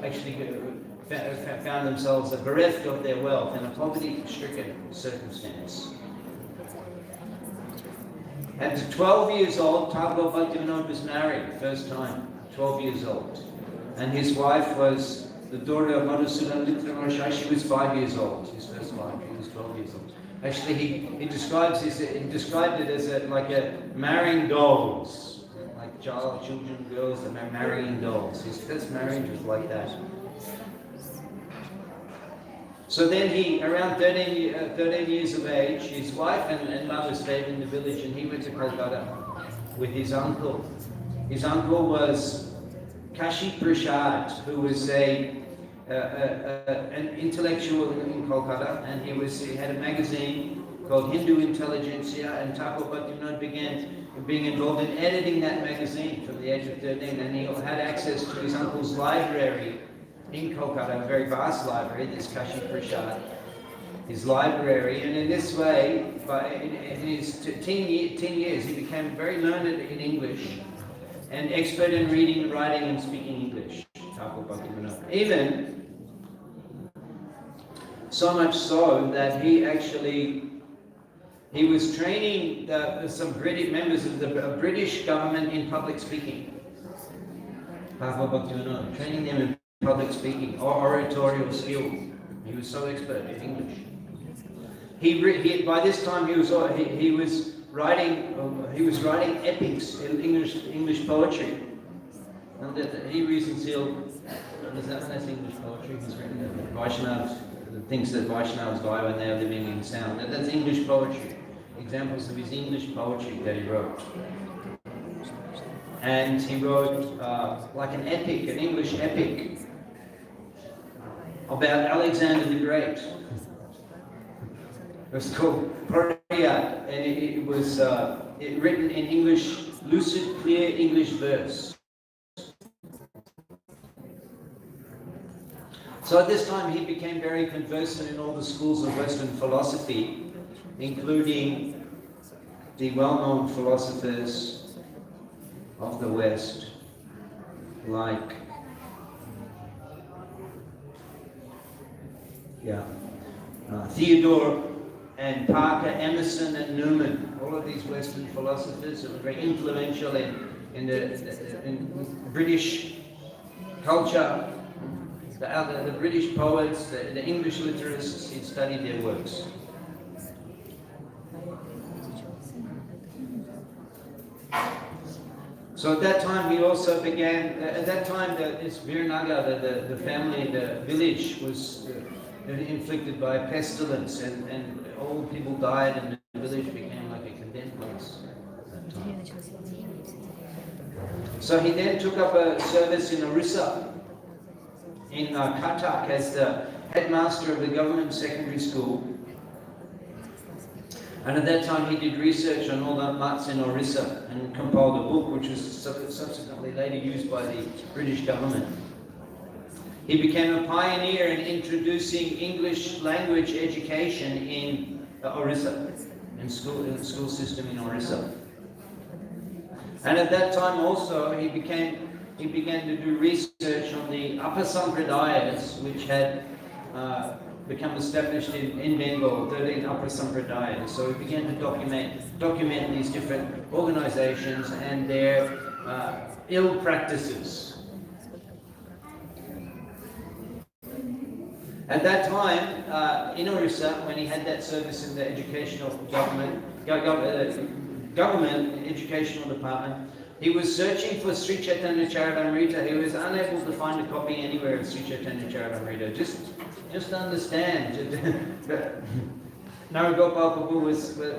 actually found themselves bereft of their wealth in a poverty-stricken circumstance. At 12 years old, Thakur Bhaktivinoda was married, first time, 12 years old. And his wife was the daughter of Madhusudan Literamarshai. She was 5 years old, his first wife. He was 12 years old. Actually, he described it as like a marrying dolls, like children, girls, and marrying dolls. His first marriage was like that. So then he, around 13 years of age, his wife and mother stayed in the village, and he went to Kolkata with his uncle. His uncle was Kashi Prasad, who was an intellectual in Kolkata, and he had a magazine called Hindu Intelligentsia, and Thakur Bhaktivinoda began being involved in editing that magazine from the age of 13, and he had access to his uncle's library in Kolkata, a very vast library, this Kashi Prasad, his library, and in this way, in his 10 years, he became very learned in English and expert in reading, writing, and speaking English. Even so much so that he was training some British members of the British government in public speaking. Training them in public speaking or oratorial skill. He was so expert in English. By this time he was writing epics in English poetry. And he reasons that's English poetry. He's written Vaishnavas, the things that Vaishnavas die when they are living in sound. That's English poetry. Examples of his English poetry that he wrote. And he wrote like an epic, an English epic about Alexander the Great. It was called Pariya, and it was written in English, lucid, clear English verse. So at this time he became very conversant in all the schools of Western philosophy, including the well-known philosophers of the West, like Theodore and Parker, Emerson and Newman. All of these Western philosophers who were very influential in British culture. The British poets, the English literacists, he studied their works. So at that time he also began, this Virnagar, the family, the village was inflicted by a pestilence, and all people died, and the village became like a condemned place at that time. So he then took up a service in Orissa, in Cuttack, as the headmaster of the government secondary school. And at that time he did research on all the mats in Orissa and compiled a book which was subsequently later used by the British government. He became a pioneer in introducing English language education in Orissa, in the school system in Orissa. And at that time also he began to do research on the upper sampradayas, which had become established in Bengal, 13 upper sampradayas. So he began to document these different organizations and their ill practices. At that time, in Orissa, when he had that service in the educational government educational department, he was searching for Sri Chaitanya Charitamrita. He was unable to find a copy anywhere of Sri Chaitanya Charitamrita. Just understand. Naragopal Prabhu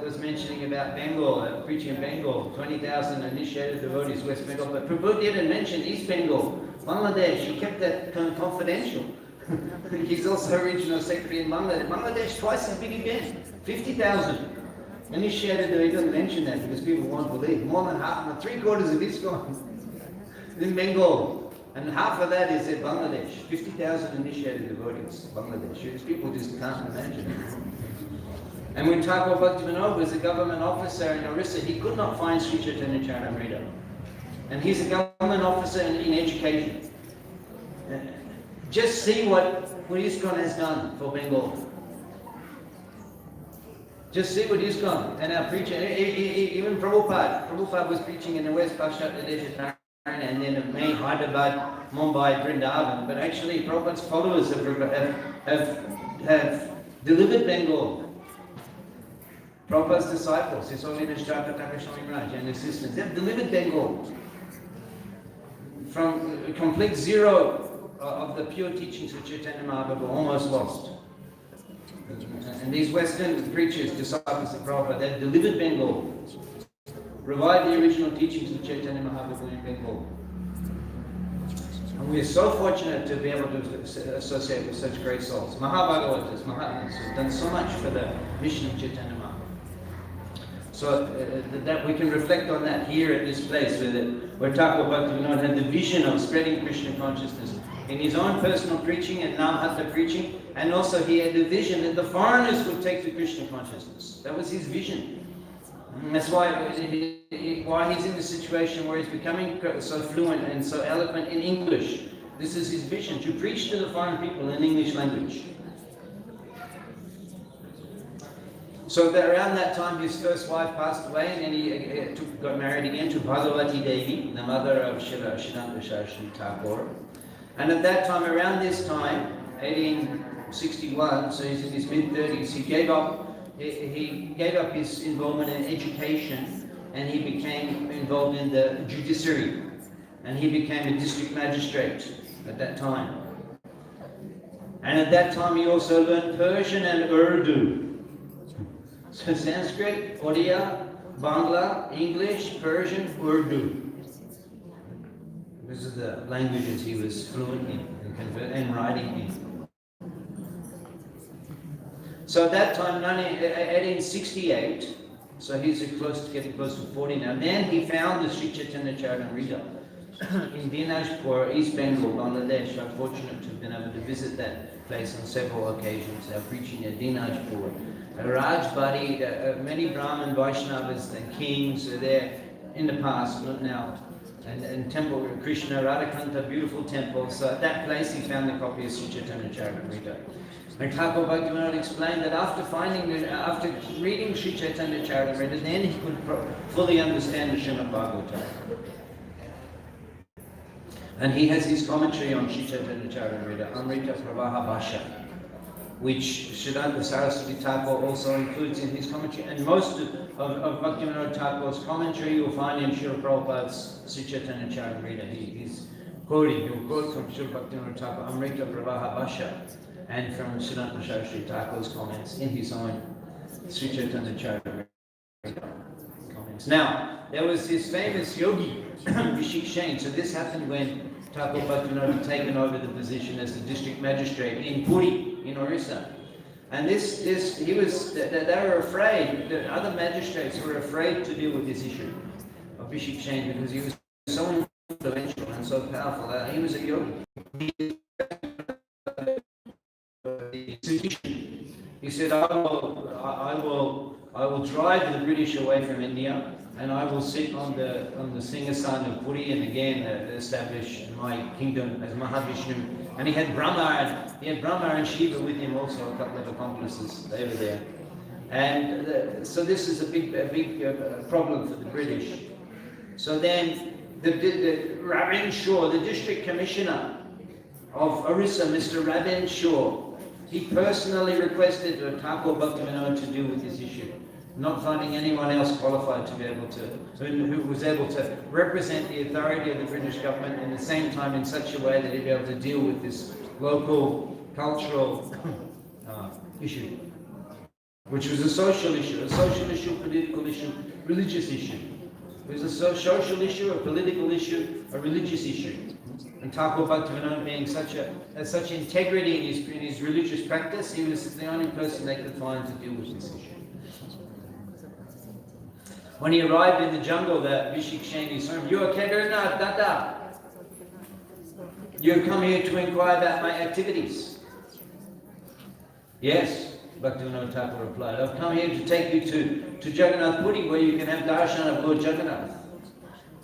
was mentioning about Bengal, preaching in Bengal, 20,000 initiated devotees, West Bengal. But Prabhu didn't mention East Bengal, Bangladesh. He kept that confidential. He's also regional secretary in Bangladesh. Bangladesh twice as big again, 50,000. Initiated, he doesn't mention that because people won't believe. More than half, 3/4 of ISKCON is in Bengal. And half of that is in Bangladesh. 50,000 initiated devotees, Bangladesh. People just can't imagine it. And when Thakur Bhaktivinoda was a government officer in Orissa, he could not find Sri Chaitanya Charitamrita. And he's a government officer in education. Just see what ISKCON has done for Bengal. Just see what ISKCON and our preaching, even Prabhupada was preaching in the West Bangladesh and then in May, Hyderabad, Mumbai, Vrindavan. But actually Prabhupada's followers have delivered Bengal. Prabhupada's disciples, His Holiness Japa Krishna Maharaj and assistants, they've delivered Bengal from a complete zero of the pure teachings of Chaitanya Mahaprabhu, almost lost. And these Western preachers, disciples of Prabhupada, they've delivered Bengal, revived the original teachings of Chaitanya Mahaprabhu in Bengal. And we are so fortunate to be able to associate with such great souls. Mahabhagavatas, Mahatmas have done so much for the mission of Chaitanya Mahaprabhu. So that we can reflect on that here at this place, where Thakur Bhaktivinoda had the vision of spreading Krishna consciousness in his own personal preaching and Namhatha preaching, and also he had the vision that the foreigners would take to Krishna consciousness. That was his vision. And that's why he's in the situation where he's becoming so fluent and so eloquent in English. This is his vision, to preach to the foreign people in English language. So that around that time his first wife passed away, and then he got married again to Bhagavati Devi, the mother of Siddhanta Saraswati Thakur. And at that time, around this time, 1861, so he's in his mid-30s, he gave up his involvement in education, and he became involved in the judiciary, and he became a district magistrate at that time. And at that time he also learned Persian and Urdu. So Sanskrit, Odia, Bangla, English, Persian, Urdu. These are the languages he was fluent in and writing in. So at that time, 1868, so he's getting close to 40 now. Then he found the Sri Chaitanya Charitamrita in Dinajpur, East Bengal, Bangladesh. I'm fortunate to have been able to visit that place on several occasions. Our preaching at Dinajpur. Rajbari, many Brahmin Vaishnavas and kings are there in the past, not now. And temple Krishna, Radhakanta, beautiful temple. So at that place he found the copy of Sri Chaitanya Charitamrita. And Thakur Bhaktivinoda explained that after reading Sri Chaitanya Charitamrita, then he could fully understand the Srimad Bhagavatam. And he has his commentary on Sri Chaitanya Charitamrita, Amrita Pravaha Bhasha, which Siddhanta Saraswati Thakur also includes in his commentary. And most of Bhaktivinoda Thakur's commentary you'll find in Srila Prabhupada's Sri Chaitanya Charitamrita. He'll quote from Srila Bhaktivinoda Thakur, Amrita Pravaha Bhasha, and from Siddhanta Saraswati Thakur's comments in his own Sri Chaitanya Charitamrita comments. Now, there was this famous yogi, Vishik Shain. So this happened when Thakur Bhaktivinoda had taken over the position as the district magistrate in Puri, in Orissa. And they were afraid, the other magistrates were afraid to deal with this issue of Vishik Shain because he was so influential and so powerful. He was a yogi. He said, I will drive the British away from India, and I will sit on the Singhasan of Puri and again establish my kingdom as Mahavishnu. And he had Brahma and Shiva with him also, a couple of accomplices. They were there. And so this is a big problem for the British. So then the Ravin Shaw, the district commissioner of Orissa, Mr. Ravin Shaw, he personally requested Thakur Bhaktivinoda to deal with this issue, not finding anyone else qualified to be able to, who was able to represent the authority of the British government and at the same time in such a way that he'd be able to deal with this local cultural issue, which was a social issue, political issue, religious issue. It was a social issue, a political issue, a religious issue. And Thakur Bhaktivinoda being had such integrity in his religious practice, he was the only person they could find to deal with this issue. When he arrived in the jungle, the Vishik Shaini saw him, "You are Kedarnath Dada. You have come here to inquire about my activities." "Yes," Bhaktivinoda Thakur replied, "I've come here to take you to Jagannath Puri, where you can have darshan of Lord Jagannath."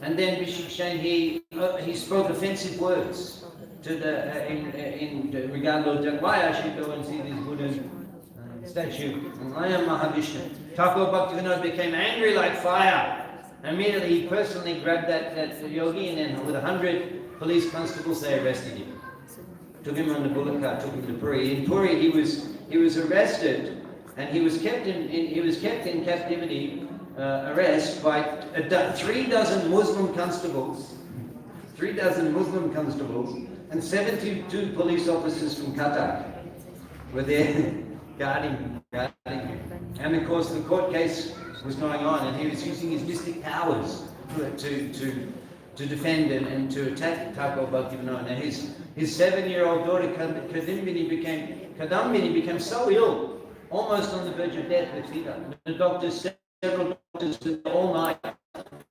And then Vishik Shain, he spoke offensive words to the in regard to why I should go and see this Buddha statue. I am Mahavishnu. Thakur Bhaktivinoda became angry like fire. Immediately he personally grabbed that yogi, and then with 100 police constables they arrested him. Took him on the bullock cart, took him to Puri. In Puri he was arrested, and he was kept in captivity, arrest by 3 dozen Muslim constables. 3 dozen Muslim constables and 72 police officers from Cuttack were there guarding him. And of course the court case was going on, and he was using his mystic powers to defend and to attack Thakur Bhaktivinoda. Now his 7-year-old daughter Kadambini became so ill, almost on the verge of death with fever. Several doctors all night.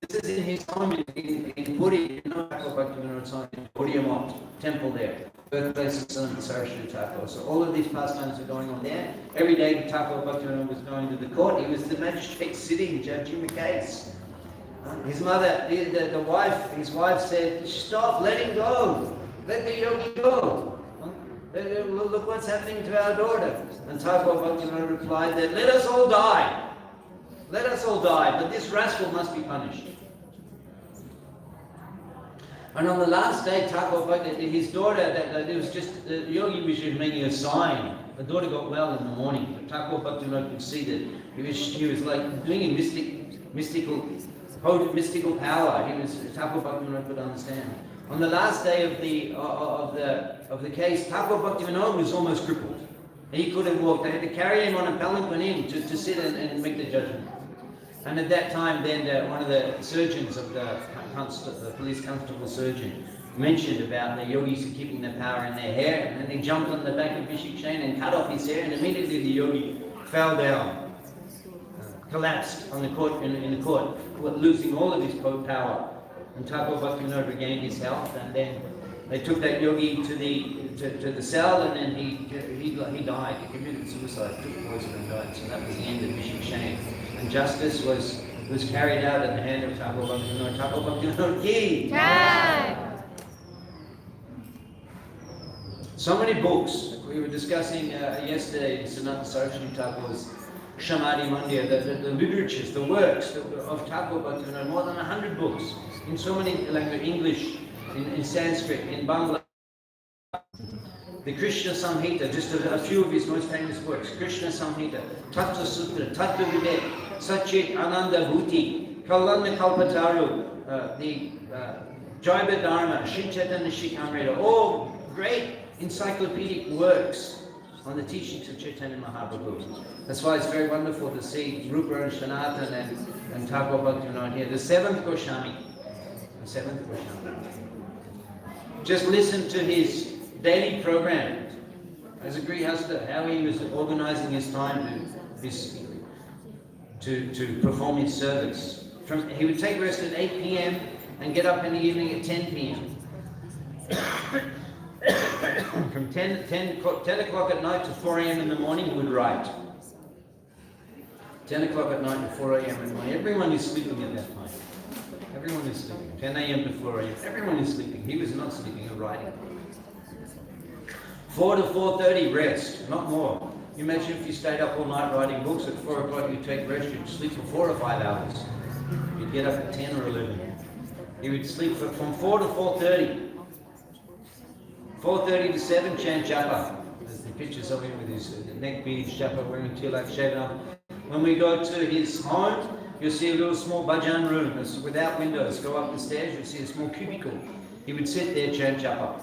This is in his home in Puri, Thakur Bhaktivinoda's home in Puriamot temple there, birthplace of Santa Saraswati Thakur. So all of these pastimes are going on there. Every day Thakur Bhaktivinoda was going to the court. He was the magistrate sitting, judging the case. His mother, his wife said, "Stop, let him go. Let the yogi go. Look what's happening to our daughter." And Thakur Bhaktivinoda replied that, "Let us all die. Let us all die, but this rascal must be punished." And on the last day, his daughter, there was just, the yogi was just making a sign. The daughter got well in the morning. But Thakur Bhaktivinoda could see that he was like doing a mystical power. Thakur Bhaktivinoda could understand. On the last day of the case, Thakur Bhaktivinoda was almost crippled. He couldn't walk. They had to carry him on a palanquin in to sit and make the judgment. And at that time, then one of the surgeons of the police constable surgeon mentioned about the yogis keeping the power in their hair, and then they jumped on the back of Vishik Chain and cut off his hair, and immediately the yogi fell down, collapsed on the court in the court, losing all of his power. And Thakur Bhaktivinoda regained his health, and then they took that yogi to the cell, and then he died. He committed suicide, took poison and died. So that was the end of Vishik Chain. And justice was carried out at the hand of Thakur Bhaktivinoda. Thakur Bhaktivinoda ki jai. So many books. We were discussing yesterday Sanatana Saraswati Thakur's Samadhi Mandir, the literatures, the works of Thakur Bhaktivinoda, more than 100 books in so many languages, English, in Sanskrit, in Bangla. The Krishna Samhita, just a few of his most famous works. Krishna Samhita, Tattva Sutra, Tattva Vivek, Satchit Ananda Bhuti, Kalana Kalpataru, the Jaiva Dharma, Shinchaitanya Shikamrita, all great encyclopedic works on the teachings of Chaitanya Mahaprabhu. That's why it's very wonderful to see Rupa and Sanatana and Thakur Bhaktivinoda here. The seventh Goswami. Just listen to his daily program as a Grihastha, how he was organizing his time to perform his service. He would take rest at 8 p.m. and get up in the evening at 10 p.m. From 10 o'clock at night to 4 a.m. in the morning, he would write. 10 o'clock at night to 4 a.m. in the morning. Everyone is sleeping at that time. Everyone is sleeping. 10 a.m. to 4 a.m. Everyone is sleeping. He was not sleeping, he was writing. 4 to 4:30 rest, not more. You imagine if you stayed up all night writing books, at 4 o'clock you take rest, you'd sleep for 4 or 5 hours. You'd get up at 10 or 11. He would sleep from 4 to 4:30. 4:30 to 7, chant japa. There's the pictures of him with his neck beads, japa, wearing tilak, shaven up. When we go to his home, you'll see a little small bhajan room without windows. Go up the stairs, you'll see a small cubicle. He would sit there, chant japa.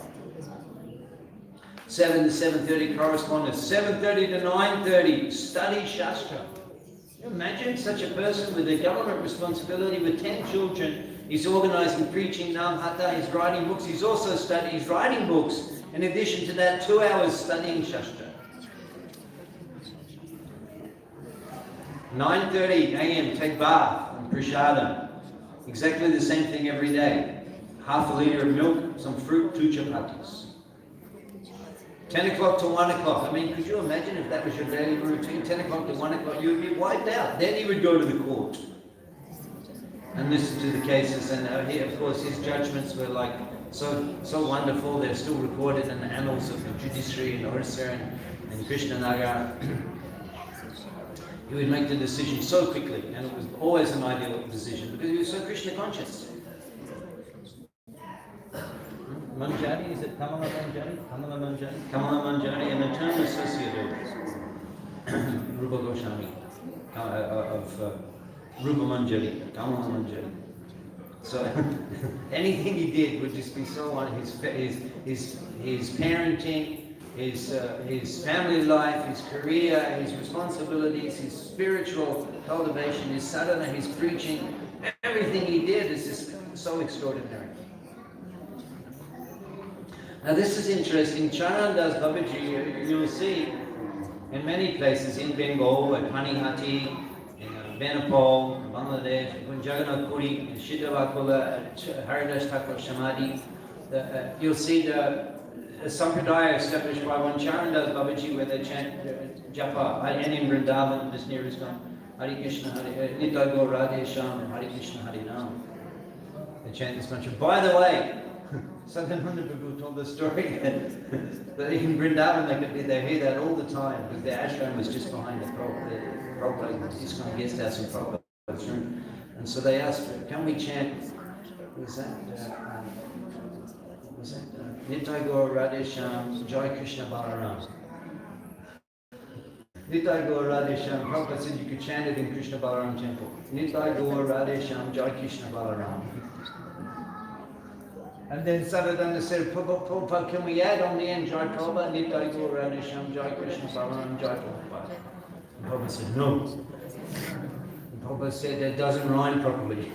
7 to 7:30 correspondence. 7:30 to 9:30 study Shastra. Can you imagine such a person with a government responsibility with 10 children? He's organizing preaching, Namhata, he's writing books. He's also he's writing books. In addition to that, 2 hours studying Shastra. 9:30 a.m. take bath and prashadam. Exactly the same thing every day. Half a liter of milk, some fruit, 2 chapatis. 10 o'clock to 1 o'clock. I mean, could you imagine if that was your daily routine? 10 o'clock to 1 o'clock, you would be wiped out. Then he would go to the court and listen to the cases. And he, of course, his judgments were like so wonderful. They're still recorded in the annals of the judiciary in Orissa and Krishna Nagar. He would make the decision so quickly, and it was always an ideal decision because he was so Krishna conscious. Manjari, is it Kamala Manjari? Kamala Manjari? Kamala Manjari, an eternal associate of Rupa Goswami, of Rupa Manjari, Kamala Manjari. So anything he did would just be so on his parenting, his family life, his career, his responsibilities, his spiritual cultivation, his sadhana, his preaching, everything he did is just so extraordinary. Now this is interesting. Charandas Babaji, you'll see in many places in Bengal, at Panihati, in Benapole, Bangladesh, in Jagannath Puri, in Shidavakula, Haridas Thakur Samadhi, you'll see the sampradaya established by one Charandas Babaji where they chant Japa, and in Vrindavan, this near is gone, Hare Krishna, Nitai Gaur Radhe Shyam, Hare Krishna, Hare Ram. They chant this mantra. By the way, Sadhananda Prabhu told the story that in Vrindavan they hear that all the time because their ashram was just behind the Prabhupada, this kind of guest house in Prabhupada's room. And so they asked, can we chant, was that Nitai Gaur Radhe Shyam, Jai Krishna Balaram. Nitai Gaur Radhe Shyam, Prabhupada said you could chant it in Krishna Balaram temple. Nitai Gaur Radhe Shyam, Jai Krishna Balaram. And then Sadhananda said, Prabhupada, can we add on the end Jai Prabhupada, Nitai Gaur Radhe Shyam, Jai Krishna Balaram, Jai Prabhupada? And Prabhupada said, no. And Prabhupada said, that doesn't rhyme properly.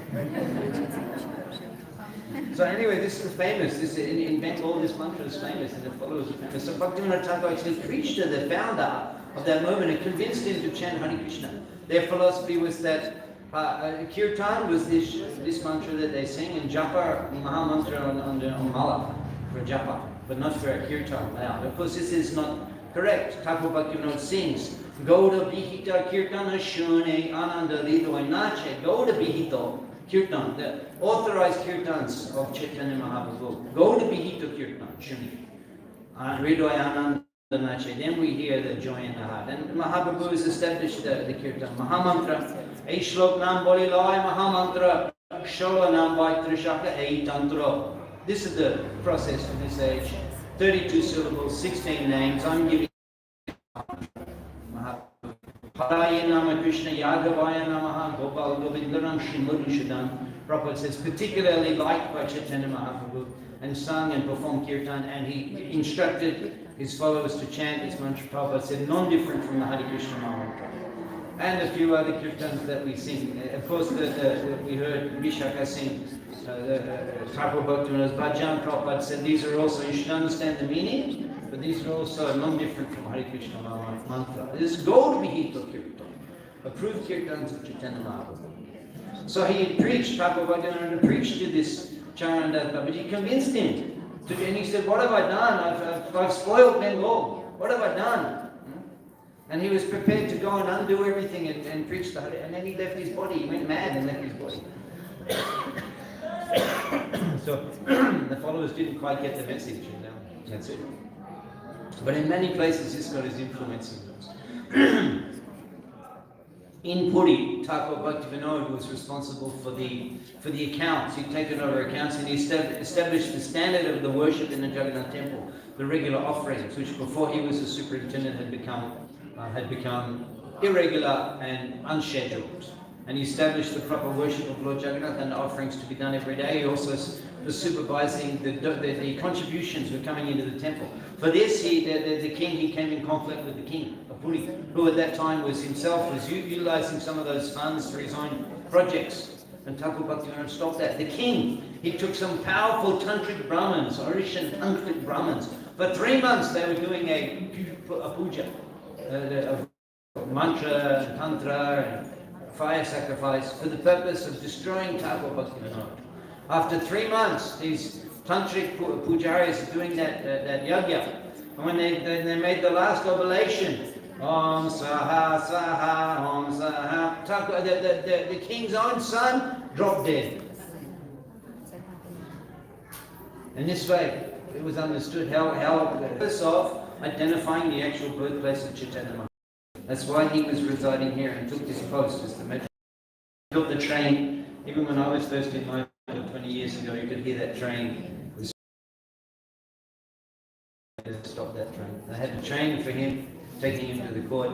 So anyway, this is famous. This in Bengal, this mantra is famous, and the followers are famous. So Bhaktivinoda Thakur actually preached to the founder of that movement and convinced him to chant Hare Krishna. Their philosophy was that Kirtan was this mantra that they sing, and Japa, Maha mantra on Mala for Japa, but not for a Kirtan. Now, of course, this is not correct. Thakur Bhaktivinoda sings, Gauda Bihita Kirtana Shune Ananda Lido Nache, Gauda Bihito Kirtan, the authorized Kirtans of Chaitanya Mahaprabhu. Gauda Bihito Kirtan, Shune. Rido Ananda Nache. Then we hear the joy in the heart. And Mahaprabhu has established the Kirtan. Mahamantra. Ei shlok nam boli lai Mahamantra. Shola nam vai Trishaka ei tantra. This is the process in this age. 32 syllables, 16 names. I'm giving Mahaprabhu. Paraya nama Krishna Yadavaya namaha Gopal Govindaram Shimurishadam. Prabhupada says, particularly liked by Chaitanya Mahaprabhu, and sung and performed kirtan, and he instructed his followers to chant this mantra. Prabhupada said, non-different from the Hare Krishna mantra. And a few other kirtans that we sing. Of course, we heard Vishaka sing Thakur Bhaktivinoda's Bhajan. Prabhupada said these are also, you should understand the meaning, but these are also non-different from Hare Krishna mantra. This is Gaur Vihito Kirtan, approved kirtans of Chaitanya Mahaprabhu. So he preached, Thakur Bhaktivinoda preached to this Charandas Babaji. He convinced him. And he said, what have I done? I've spoiled Bengal. What have I done? And he was prepared to go and undo everything and preach the Hare. And then he left his body. He went mad and left his body. So the followers didn't quite get the message. That's it. But in many places, this God is influencing us. In Puri, Thakur Bhaktivinoda was responsible for the accounts. He'd taken over accounts and he established the standard of the worship in the Jagannath temple, the regular offerings, which before he was a superintendent had become irregular and unscheduled. And he established the proper worship of Lord Jagannath and the offerings to be done every day. He also was supervising the contributions were coming into the temple. For this, the king, he came in conflict with the king of Puri, who at that time was utilizing some of those funds for his own projects. And Thakur Bhaktivinoda stopped that. The king, he took some powerful tantric Brahmins, Orishan tantric Brahmins. For 3 months they were doing a puja, a mantra, tantra, and fire sacrifice for the purpose of destroying Thakur Bhaktivinoda. After 3 months, these tantric pujaris are doing that yajna. And when they made the last oblation, Om Saha Saha Om Saha, the king's own son dropped dead. And this way, it was understood how the purpose of identifying the actual birthplace of Chaitanya Mahaprabhu. That's why he was residing here and took this post as the metro. Built the train. Even when I was first in my 20 years ago, you could hear that train. Stop that train. I had to train for him, taking him to the court.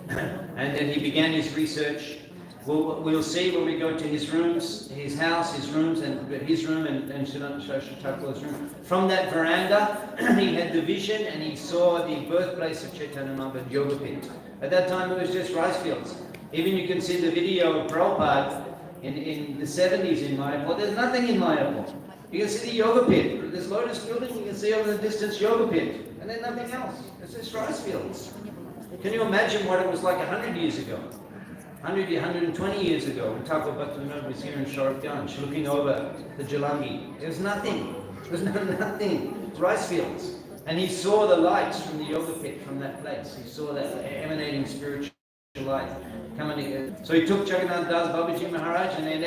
And then he began his research. We'll see when we go to his rooms, his house, his rooms, and his room, and Shashri Thakur's room. From that veranda, he had the vision and he saw the birthplace of Chaitanya Mahaprabhu, Yoga Pit. At that time, it was just rice fields. Even you can see the video of Prabhupada in the 70s in Mayapur. There's nothing in Mayapur. You can see the yoga pit. This lotus building, you can see over the distance yoga pit. And then nothing else. It's just rice fields. Can you imagine what it was like 100 years ago? 120 years ago when Thakur Bhaktivinoda was here in Surabhki looking over the Jalangi. There was nothing. There was nothing. Rice fields. And he saw the lights from the yoga pit from that place. He saw that emanating spiritual light coming in. So he took Jagannath Das Babaji Maharaj and then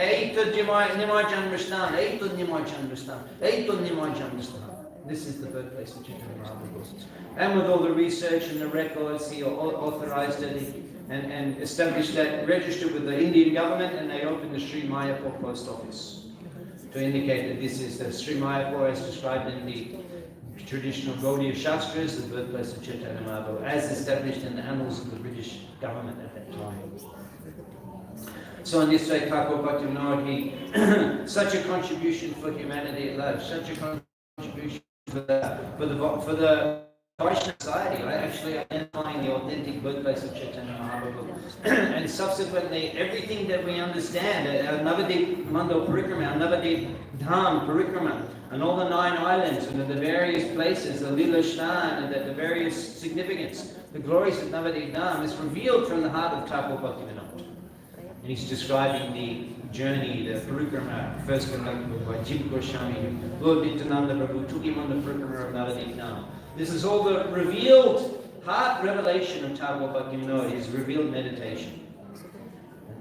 this is the birthplace of Chaitanya Mahaprabhu. And with all the research and the records, he authorized it and established that, registered with the Indian government, and they opened the Sri Mayapur post office to indicate that this is the Sri Mayapur as described in the traditional Gaudiya Shastras, the birthplace of Chaitanya Mahaprabhu, as established in the annals of the British government at that time. So in this way, Thakur Bhaktivinoda, such a contribution for humanity at large, such a contribution for the Vaishnava society, actually identifying the authentic birthplace of Chaitanya Mahaprabhu. And subsequently, everything that we understand, Navadip Mando Parikrama, Navadip Dham Parikrama, and all the 9 islands, and the various places, the Lila Shtan, and the various significance, the glories of Navadip Dham is revealed from the heart of Thakur Bhaktivinoda. And he's describing the journey, the Parikrama, first conducted by Jiv Goswami, Lord Nityananda Prabhu took him on the Parikrama of Navadip Dham. This is all the revealed heart revelation of Thakur Bhaktivinoda, his revealed meditation.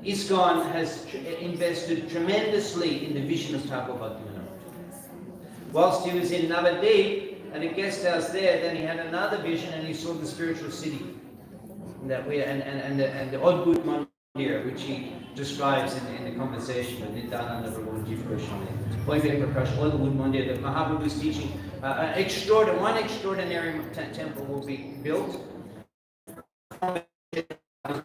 ISKCON has invested tremendously in the vision of Thakur Bhaktivinoda. Whilst he was in Navadip, at a guest house there, then he had another vision and he saw the spiritual city. And the Adbhut Mandir, which he describes in the conversation with Nityananda Prabhu and Jiv Goswami. Point Prakash, Adbhut Mandir, that Mahaprabhu is teaching, one extraordinary temple will be built. Will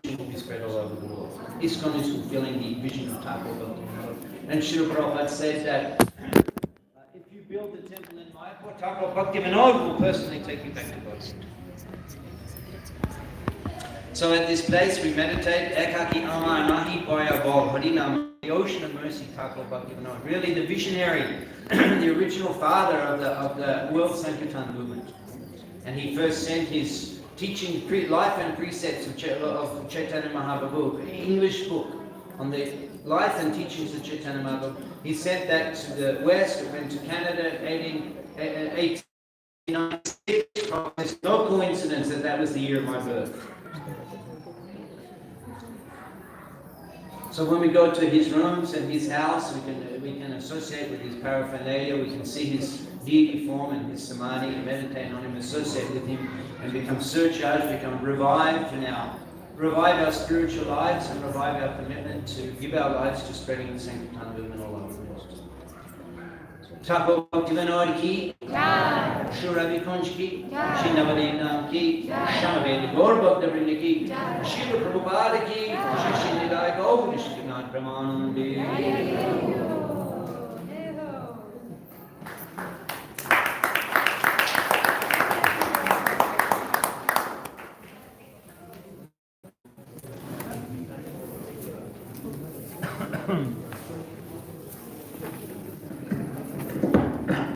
be spread all over the world. ISKCON is fulfilling the vision of Thakur Bhaktivinoda. And Srila Prabhupada says that if you build the temple in Mayapur, Thakur Bhaktivinoda will personally take you back to God. So at this place we meditate, Ekaki Amar Nahi Paya Bol Harinam, the ocean of mercy, Thakur Bhaktivinoda, really the visionary, the original father of the world Sankirtan movement. And he first sent his teaching, life and precepts of Chaitanya Mahaprabhu, an English book on the life and teachings of Chaitanya Mahaprabhu. He sent that to the West, it went to Canada in 1896. There's no coincidence that was the year of my birth. So when we go to his rooms and his house, we can associate with his paraphernalia, we can see his deity form and his samadhi, and meditate on him, associate with him, and become surcharged, become revived now. Revive our spiritual lives and revive our commitment to give our lives to spreading the Sankirtan movement all over the world. Thakur Bhaktivinoda ki, Surabhki Kundj ki, Shri Navadip Dham ki, Shamavedi Gaur Bhakta Vrinda ki, Srila Prabhupada ki, Shri Shri Nidai Gaur Nishkinath Brahmanande.